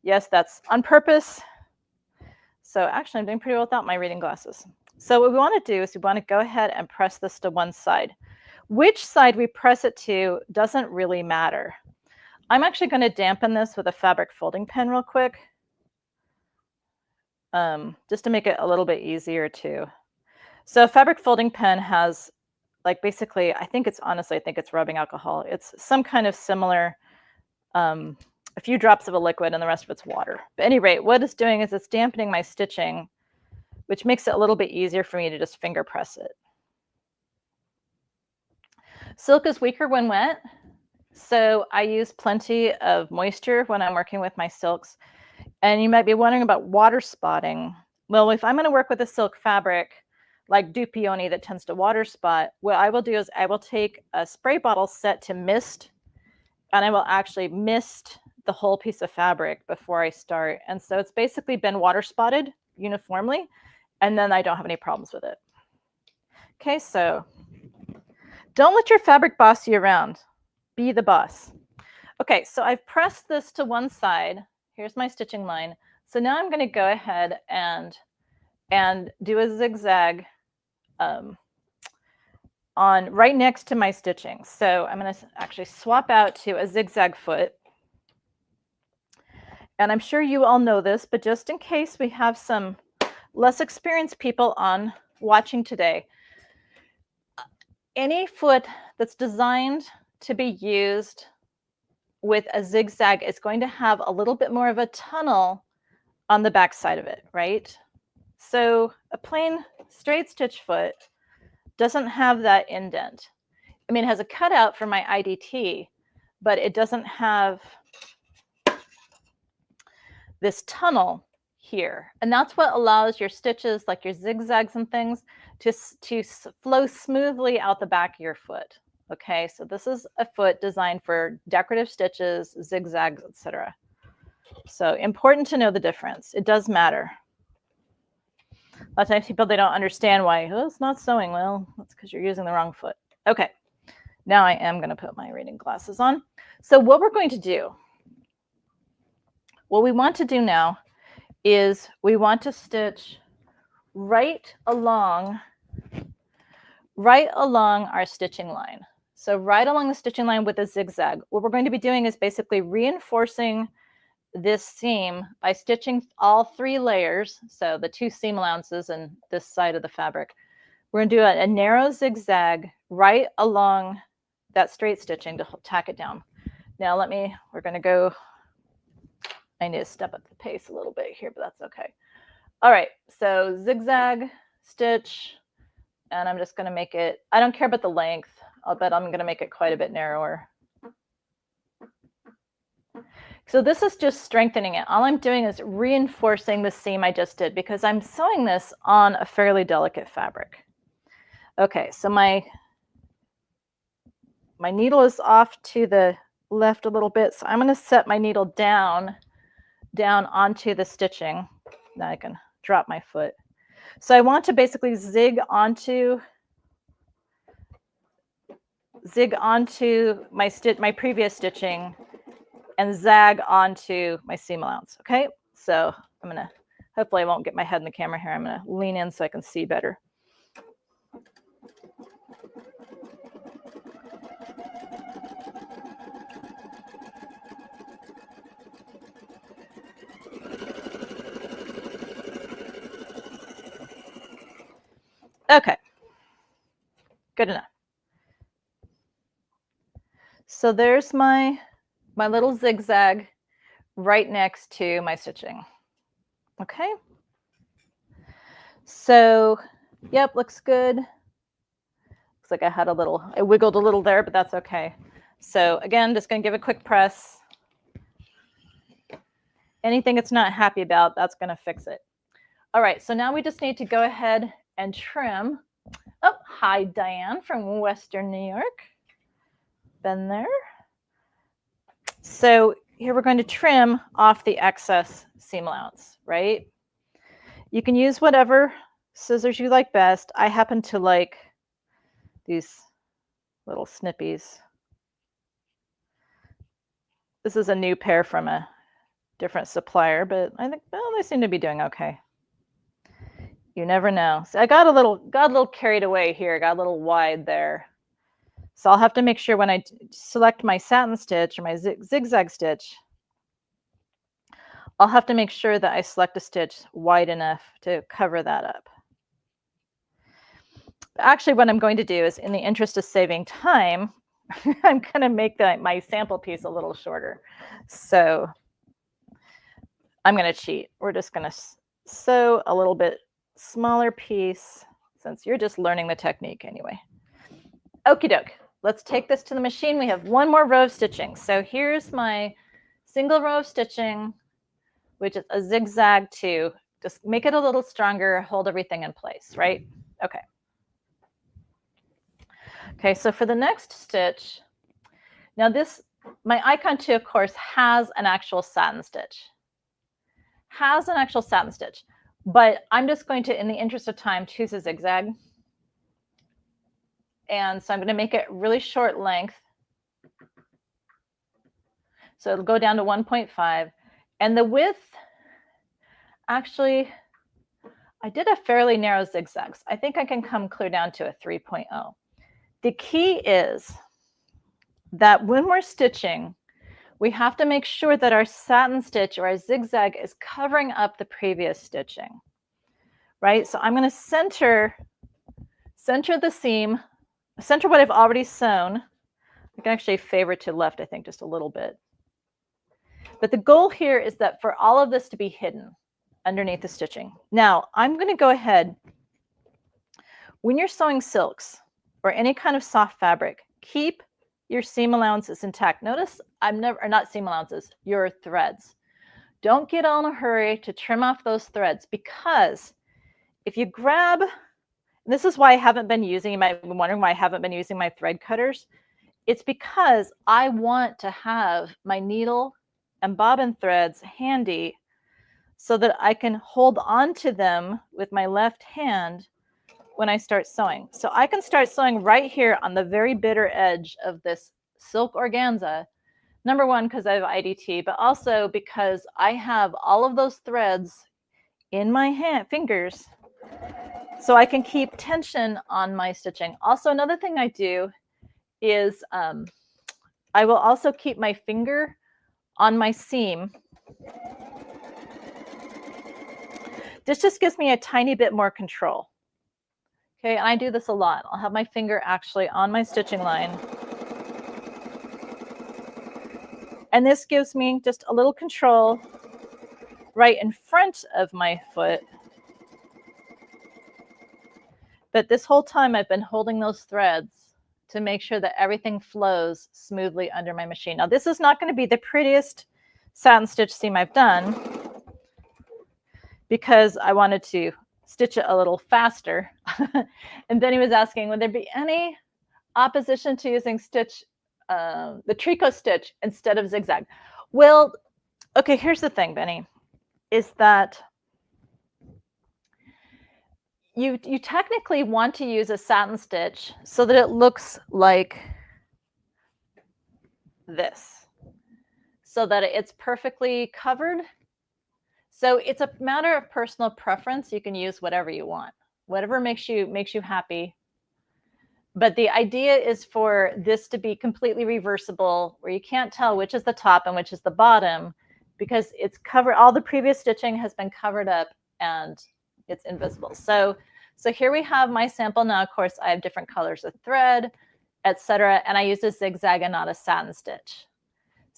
yes, that's on purpose. So actually, I'm doing pretty well without my reading glasses. So what we want to do is we want to go ahead and press this to one side. Which side we press it to doesn't really matter. I'm actually going to dampen this with a fabric folding pen real quick, just to make it a little bit easier too. So a fabric folding pen has, like, basically, I think it's rubbing alcohol. It's some kind of similar, a few drops of a liquid and the rest of it's water. But at any rate, what it's doing is it's dampening my stitching, which makes it a little bit easier for me to just finger press it. Silk is weaker when wet, so I use plenty of moisture when I'm working with my silks. And you might be wondering about water spotting. Well, if I'm going to work with a silk fabric like Dupioni that tends to water spot, what I will do is I will take a spray bottle set to mist, and I will actually mist the whole piece of fabric before I start. And so it's basically been water spotted uniformly, and then I don't have any problems with it. Okay, so don't let your fabric boss you around. Be the boss. Okay, so I've pressed this to one side. Here's my stitching line. So now I'm going to go ahead and do a zigzag on right next to my stitching. So I'm going to actually swap out to a zigzag foot. And I'm sure you all know this, but just in case we have some less experienced people on watching today, any foot that's designed to be used with a zigzag is going to have a little bit more of a tunnel on the back side of it, right? So a plain straight stitch foot doesn't have that indent. I mean, it has a cutout for my IDT, but it doesn't have this tunnel here. And that's what allows your stitches, like your zigzags and things, to flow smoothly out the back of your foot. Okay, so this is a foot designed for decorative stitches, zigzags, etc. So important to know the difference. It does matter. A lot of times people, they don't understand why, oh, it's not sewing. Well, that's because you're using the wrong foot. Okay, now I am going to put my reading glasses on. So what we're going to do, what we want to do now is we want to stitch right along our stitching line. So right along the stitching line with a zigzag. What we're going to be doing is basically reinforcing this seam by stitching all 3 layers, so the 2 seam allowances and this side of the fabric. We're going to do a narrow zigzag right along that straight stitching to tack it down. Now we're going to go, I need to step up the pace a little bit here, but that's okay. All right, so zigzag, stitch, and I'm just going to make it, I don't care about the length, but I'm going to make it quite a bit narrower. So this is just strengthening it. All I'm doing is reinforcing the seam I just did because I'm sewing this on a fairly delicate fabric. Okay, so my needle is off to the left a little bit, so I'm going to set my needle down onto the stitching. Now I can drop my foot. So I want to basically zig onto my previous stitching and zag onto my seam allowance. Okay, so I'm gonna, hopefully I won't get my head in the camera here. I'm gonna lean in so I can see better. Okay, good enough. So there's my my little zigzag right next to my stitching. Okay. So, yep, looks good. Looks like I had I wiggled a little there, but that's okay. So again, just going to give a quick press. Anything it's not happy about, that's going to fix it. All right, so now we just need to go ahead and trim. Oh, hi, Diane from Western New York. Been there. So here we're going to trim off the excess seam allowance, right? You can use whatever scissors you like best. I happen to like these little snippies. This is a new pair from a different supplier, but I think, well, they seem to be doing okay. You never know. So I got a little carried away here, got a little wide there. So I'll have to make sure when I select my satin stitch or my zigzag stitch, I'll have to make sure that I select a stitch wide enough to cover that up. But actually, what I'm going to do is, in the interest of saving time, I'm going to make my sample piece a little shorter. So I'm going to cheat. We're just going to sew a little bit smaller piece since you're just learning the technique anyway. Okie doke. Let's take this to the machine. We have one more row of stitching. So here's my single row of stitching, which is a zigzag to just make it a little stronger, hold everything in place, right? Okay. Okay, so for the next stitch, now my icon 2, of course, has an actual satin stitch. But I'm just going to, in the interest of time, choose a zigzag. And so I'm going to make it really short length. So it'll go down to 1.5. And the width, actually, I did a fairly narrow zigzags. I think I can come clear down to a 3.0. The key is that when we're stitching, we have to make sure that our satin stitch or our zigzag is covering up the previous stitching, right? So I'm going to center the seam, center what I've already sewn. I can actually favor to left, I think, just a little bit. But the goal here is that for all of this to be hidden underneath the stitching. Now, I'm going to go ahead. When you're sewing silks or any kind of soft fabric, keep your seam allowances intact. Notice not seam allowances, your threads. Don't get all in a hurry to trim off those threads, because if you grab, this is why I haven't been using, you might be wondering why I haven't been using my thread cutters. It's because I want to have my needle and bobbin threads handy so that I can hold on to them with my left hand when I start sewing. So I can start sewing right here on the very bitter edge of this silk organza. Number one, because I have IDT, but also because I have all of those threads in my fingers, so I can keep tension on my stitching. Also, another thing I do is I will also keep my finger on my seam. This just gives me a tiny bit more control. Okay, and I do this a lot. I'll have my finger actually on my stitching line. And this gives me just a little control right in front of my foot. But this whole time I've been holding those threads to make sure that everything flows smoothly under my machine. Now, this is not going to be the prettiest satin stitch seam I've done, because I wanted to stitch it a little faster. And then he was asking, would there be any opposition to using the tricot stitch instead of zigzag? Well, okay, here's the thing, Benny, is that you technically want to use a satin stitch so that it looks like this, so that it's perfectly covered. So it's a matter of personal preference. You can use whatever you want, whatever makes you happy. But the idea is for this to be completely reversible, where you can't tell which is the top and which is the bottom, because it's covered. All the previous stitching has been covered up and it's invisible. So here we have my sample. Now, of course, I have different colors of thread, etc. And I used a zigzag and not a satin stitch.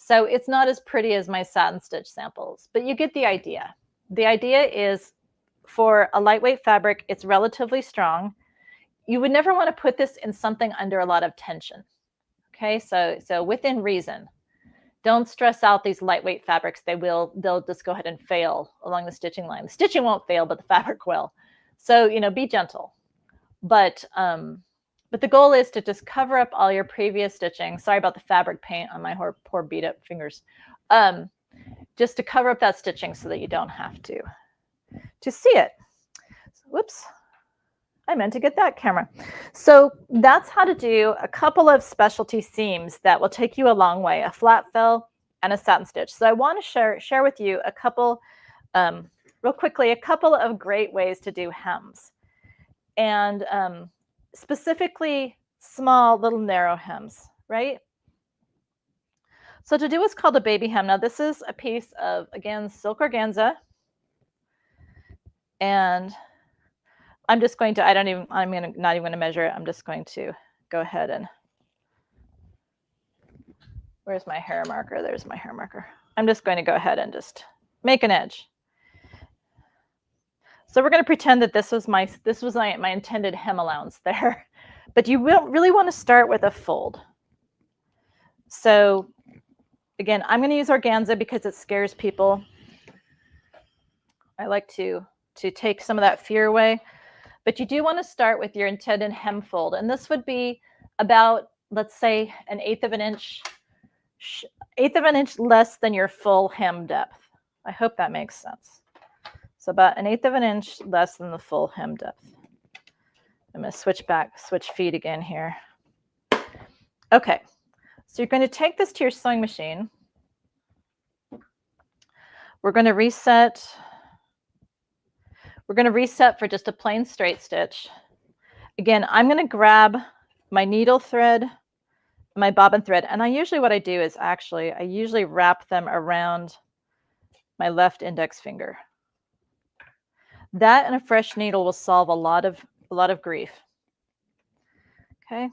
So it's not as pretty as my satin stitch samples, but you get the idea. The idea is for a lightweight fabric, it's relatively strong. You would never want to put this in something under a lot of tension. Okay, so within reason. Don't stress out these lightweight fabrics. They'll just go ahead and fail along the stitching line. The stitching won't fail, but the fabric will. So, you know, be gentle. But the goal is to just cover up all your previous stitching. Sorry about the fabric paint on my poor beat up fingers. Just to cover up that stitching so that you don't have to see it. Whoops. I meant to get that camera. So that's how to do a couple of specialty seams that will take you a long way, a flat fill and a satin stitch. So I want to share with you a couple, real quickly, a couple of great ways to do hems. And specifically small little narrow hems, right? So to do what's called a baby hem, now this is a piece of, again, silk organza. And I'm just going to, not even going to measure it. I'm just going to go ahead and, where's my hair marker? There's my hair marker. I'm just going to go ahead and just make an edge. So we're going to pretend that this was my intended hem allowance there, but you will really want to start with a fold. So again, I'm going to use organza because it scares people. I like to take some of that fear away. But you do want to start with your intended hem fold. And this would be about, let's say, an eighth of an inch less than your full hem depth. I hope that makes sense. So about an eighth of an inch less than the full hem depth. I'm going to switch feet again here. Okay, so you're going to take this to your sewing machine. We're going to reset. We're going to reset for just a plain straight stitch. Again, I'm going to grab my needle thread, my bobbin thread, and what I do is I usually wrap them around my left index finger. That and a fresh needle will solve a lot of grief. Okay,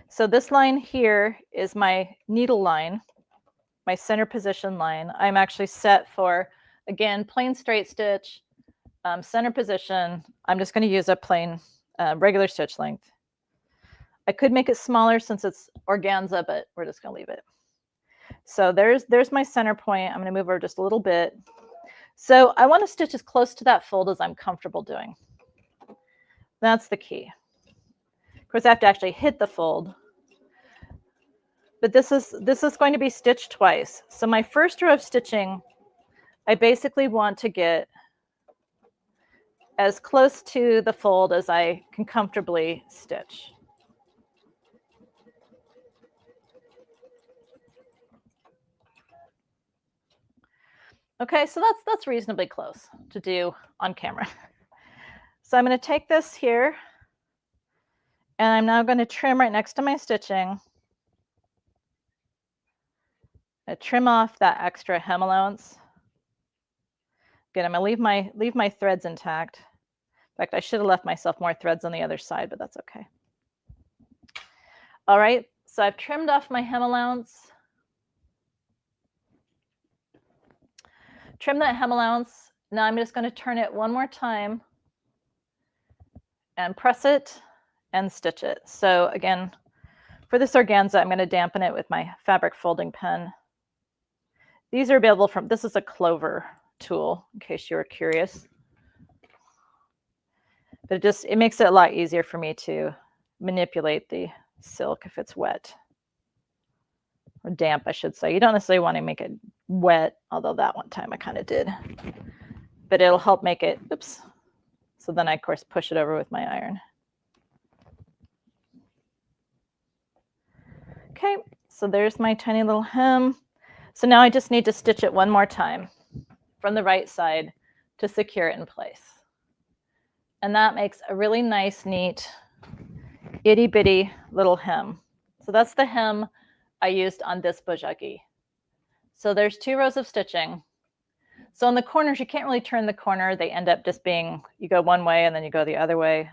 so this line here is my needle line, my center position line. I'm actually set for, again, plain straight stitch. Center position, I'm just going to use a plain regular stitch length. I could make it smaller since it's organza, but we're just going to leave it. So there's my center point. I'm going to move over just a little bit. So I want to stitch as close to that fold as I'm comfortable doing. That's the key. Of course, I have to actually hit the fold. But this is going to be stitched twice. So my first row of stitching, I basically want to get as close to the fold as I can comfortably stitch. Okay, so that's reasonably close to do on camera. So I'm going to take this here, and I'm now going to trim right next to my stitching. I trim off that extra hem allowance. Again, I'm going to leave my threads intact. In fact, I should have left myself more threads on the other side, but that's okay. All right, so I've trimmed off my hem allowance. Trim that hem allowance. Now I'm just going to turn it one more time and press it and stitch it. So again, for this organza, I'm going to dampen it with my fabric folding pen. These are available from, this is a Clover tool, in case you were curious. But it makes it a lot easier for me to manipulate the silk if it's wet. Or damp, I should say. You don't necessarily want to make it wet, although that one time I kind of did. But it'll help make it, oops. So then I, of course, push it over with my iron. Okay, so there's my tiny little hem. So now I just need to stitch it one more time from the right side to secure it in place. And that makes a really nice, neat, itty bitty little hem. So that's the hem I used on this Bojagi. So there's 2 rows of stitching. So in the corners, you can't really turn the corner. They end up just being, you go one way and then you go the other way.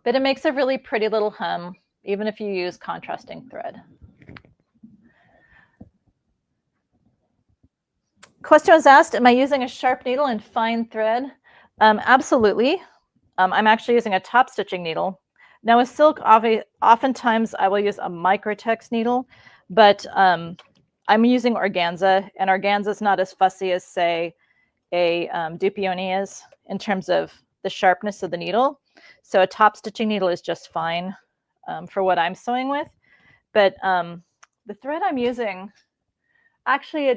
But it makes a really pretty little hem, even if you use contrasting thread. Question was asked, am I using a sharp needle and fine thread? Absolutely. I'm actually using a top stitching needle. Now with silk, oftentimes I will use a microtex needle, but I'm using organza, and organza is not as fussy as, say, a Dupioni is in terms of the sharpness of the needle. So a top stitching needle is just fine for what I'm sewing with. But the thread I'm using, actually,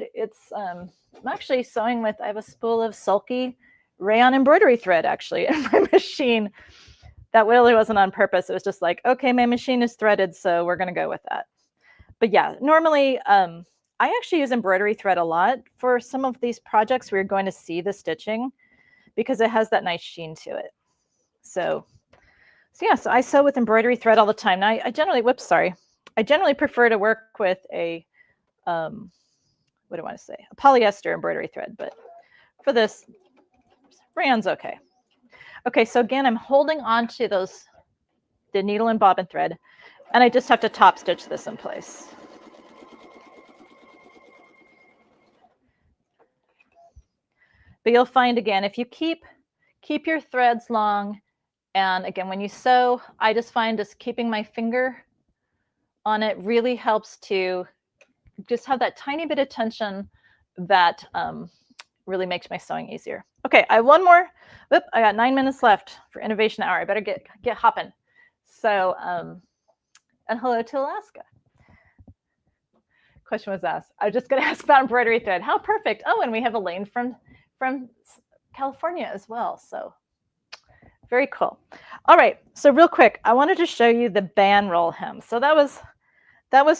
I'm actually sewing with, I have a spool of sulky rayon embroidery thread actually in my machine. That really wasn't on purpose. It was just like, okay, my machine is threaded, so we're going to go with that. But yeah, normally I actually use embroidery thread a lot for some of these projects where you're going to see the stitching because it has that nice sheen to it. So yeah, so I sew with embroidery thread all the time. Now I generally prefer to work with a, what do I want to say? A polyester embroidery thread, but for this, rayon's okay. Okay, so again, I'm holding on to the needle and bobbin thread, and I just have to top stitch this in place. But you'll find, again, if you keep your threads long, and again, when you sew, I just find just keeping my finger on it really helps to just have that tiny bit of tension that really makes my sewing easier. Okay, I have one more. Oop, I got 9 minutes left for Innovation Hour. I better get hopping. So, and hello to Alaska. Question was asked. I was just going to ask about embroidery thread. How perfect. Oh, and we have Elaine from California as well. So very cool. All right. So real quick, I wanted to show you the band roll hem. So that was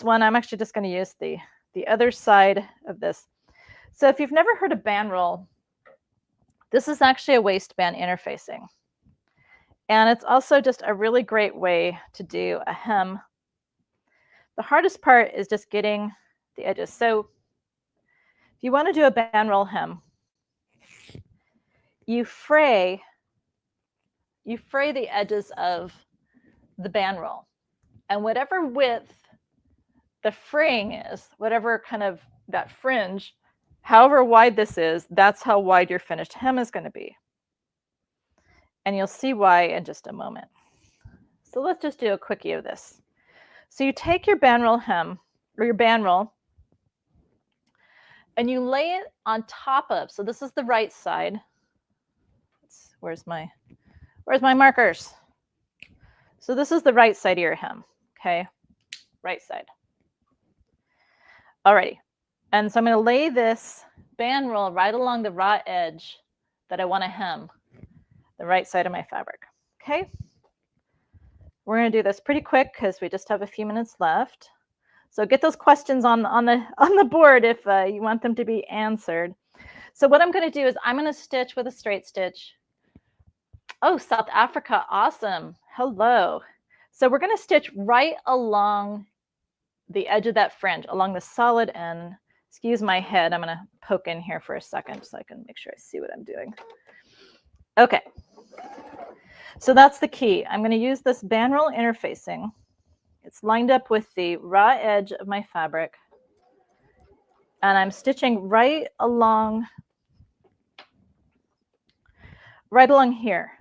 one. I'm actually just going to use the other side of this. So if you've never heard of band roll, this is actually a waistband interfacing. And it's also just a really great way to do a hem. The hardest part is just getting the edges. So if you want to do a band roll hem, you fray the edges of the band roll. And whatever width the fraying is, whatever kind of that fringe, however wide this is, that's how wide your finished hem is going to be. And you'll see why in just a moment. So let's just do a quickie of this. So you take your band roll hem, or your band roll, and you lay it on top of, so this is the right side. Where's my markers? So this is the right side of your hem, okay? Right side. Alrighty. And so I'm going to lay this band roll right along the raw edge that I want to hem, the right side of my fabric, okay? We're going to do this pretty quick because we just have a few minutes left. So get those questions on the board if you want them to be answered. So what I'm going to do is I'm going to stitch with a straight stitch. Oh, South Africa, awesome. Hello. So we're going to stitch right along the edge of that fringe, along the solid end. Excuse my head. I'm going to poke in here for a second so I can make sure I see what I'm doing. Okay. So that's the key. I'm going to use this band roll interfacing. It's lined up with the raw edge of my fabric. And I'm stitching right along here,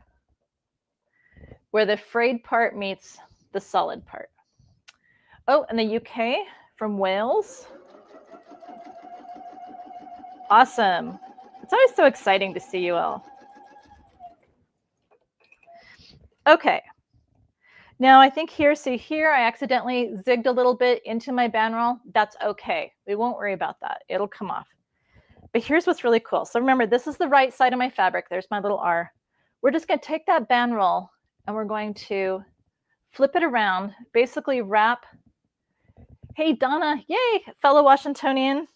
where the frayed part meets the solid part. Oh, and the UK from Wales. Awesome. It's always so exciting to see you all. Okay. Now I think here I accidentally zigged a little bit into my band roll. That's okay. We won't worry about that. It'll come off. But here's what's really cool. So remember, this is the right side of my fabric. There's my little R. We're just going to take that band roll and we're going to flip it around, basically wrap. Hey, Donna, yay, fellow Washingtonian.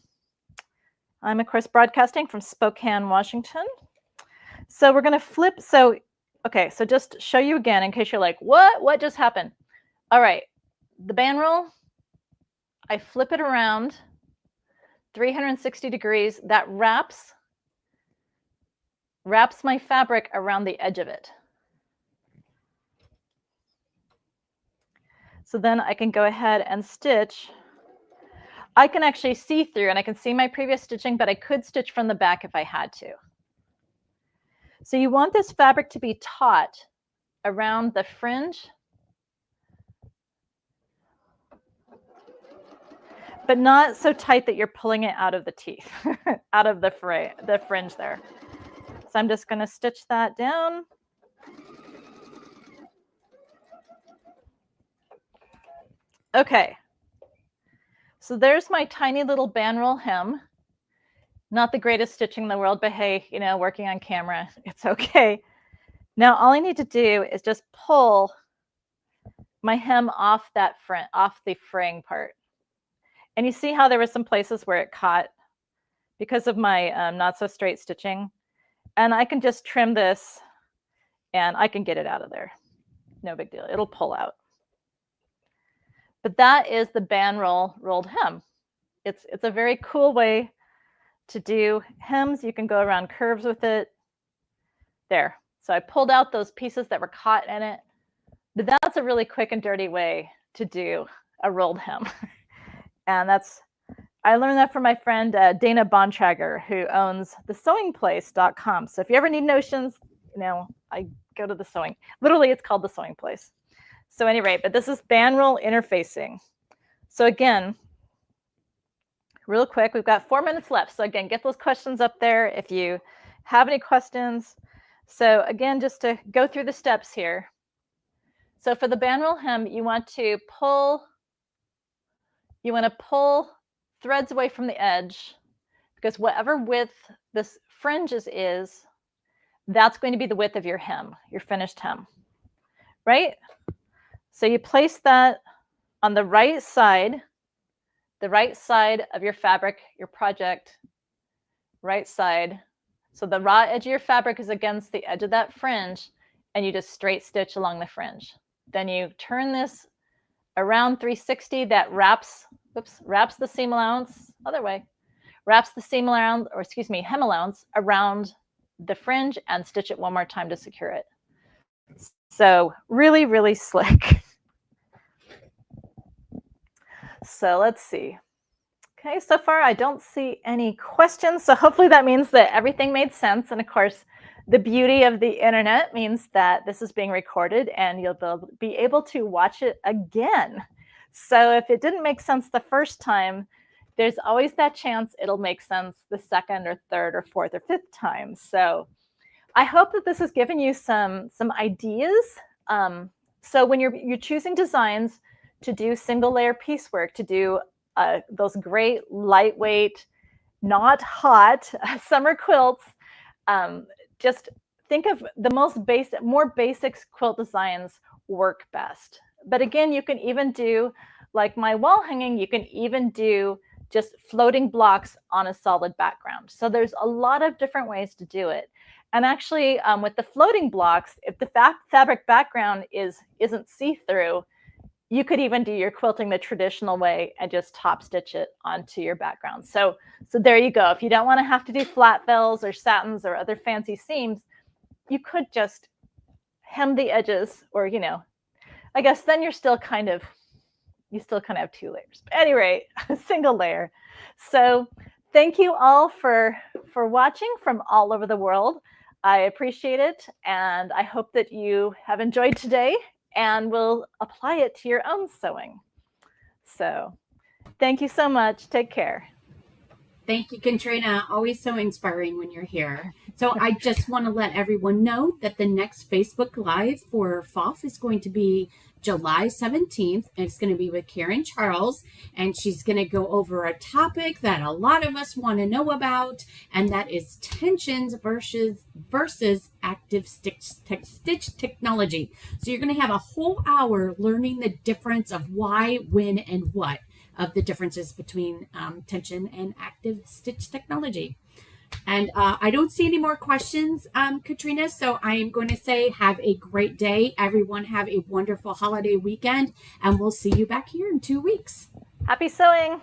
I'm, of course, broadcasting from Spokane, Washington. So we're going to flip. So, okay, so just show you again in case you're like, what just happened? All right, the band roll, I flip it around 360 degrees. That wraps my fabric around the edge of it. So then I can go ahead and stitch. I can actually see through and I can see my previous stitching, but I could stitch from the back if I had to. So you want this fabric to be taut around the fringe, but not so tight that you're pulling it out of the teeth, out of the fringe there. So I'm just going to stitch that down. Okay. So there's my tiny little band roll hem. Not the greatest stitching in the world, but hey, you know, working on camera, it's okay. Now all I need to do is just pull my hem off the fraying part. And you see how there were some places where it caught because of my not so straight stitching. And I can just trim this and I can get it out of there. No big deal, it'll pull out. But that is the band rolled hem. It's a very cool way to do hems. You can go around curves with it. There. So I pulled out those pieces that were caught in it. But that's a really quick and dirty way to do a rolled hem. And I learned that from my friend Dana Bontrager, who owns thesewingplace.com. So if you ever need notions, you know, I go to the sewing. Literally, it's called The Sewing Place. So anyway, but this is band roll interfacing. So again, real quick, we've got 4 minutes left. So again, get those questions up there if you have any questions. So again, just to go through the steps here. So for the band roll hem, you want to pull threads away from the edge, because whatever width this fringes is, that's going to be the width of your hem, your finished hem, right? So you place that on the right side of your fabric, your project, right side. So the raw edge of your fabric is against the edge of that fringe, and you just straight stitch along the fringe. Then you turn this around 360, that wraps the seam allowance, other way, wraps the seam allowance, or excuse me, hem allowance around the fringe and stitch it one more time to secure it. So really, really slick. So let's see. Okay, so far I don't see any questions. So hopefully that means that everything made sense. And of course, the beauty of the internet means that this is being recorded and you'll be able to watch it again. So if it didn't make sense the first time, there's always that chance it'll make sense the second or third or fourth or fifth time. So I hope that this has given you some ideas. So when you're choosing designs to do single layer piecework, to do those great lightweight, not hot summer quilts, just think of the more basic quilt designs work best. But again, you can even do, like my wall hanging, you can even do just floating blocks on a solid background. So there's a lot of different ways to do it. And actually, with the floating blocks, if the fabric background isn't see-through, you could even do your quilting the traditional way and just top stitch it onto your background. So there you go. If you don't want to have to do flat fells or satins or other fancy seams, you could just hem the edges, or, you know, I guess then you still kind of have 2 layers. But anyway, a single layer. So thank you all for watching from all over the world. I appreciate it, and I hope that you have enjoyed today and will apply it to your own sewing. So thank you so much. Take care. Thank you, Katrina. Always so inspiring when you're here. So I just want to let everyone know that the next Facebook Live for PFAFF is going to be July 17th. And it's going to be with Karen Charles. And she's going to go over a topic that a lot of us want to know about. And that is tensions versus active stitch technology. So you're going to have a whole hour learning the difference of why, when, and what of the differences between tension and active stitch technology. And I don't see any more questions, Katrina, so I am going to say have a great day. Everyone have a wonderful holiday weekend, and we'll see you back here in 2 weeks. Happy sewing!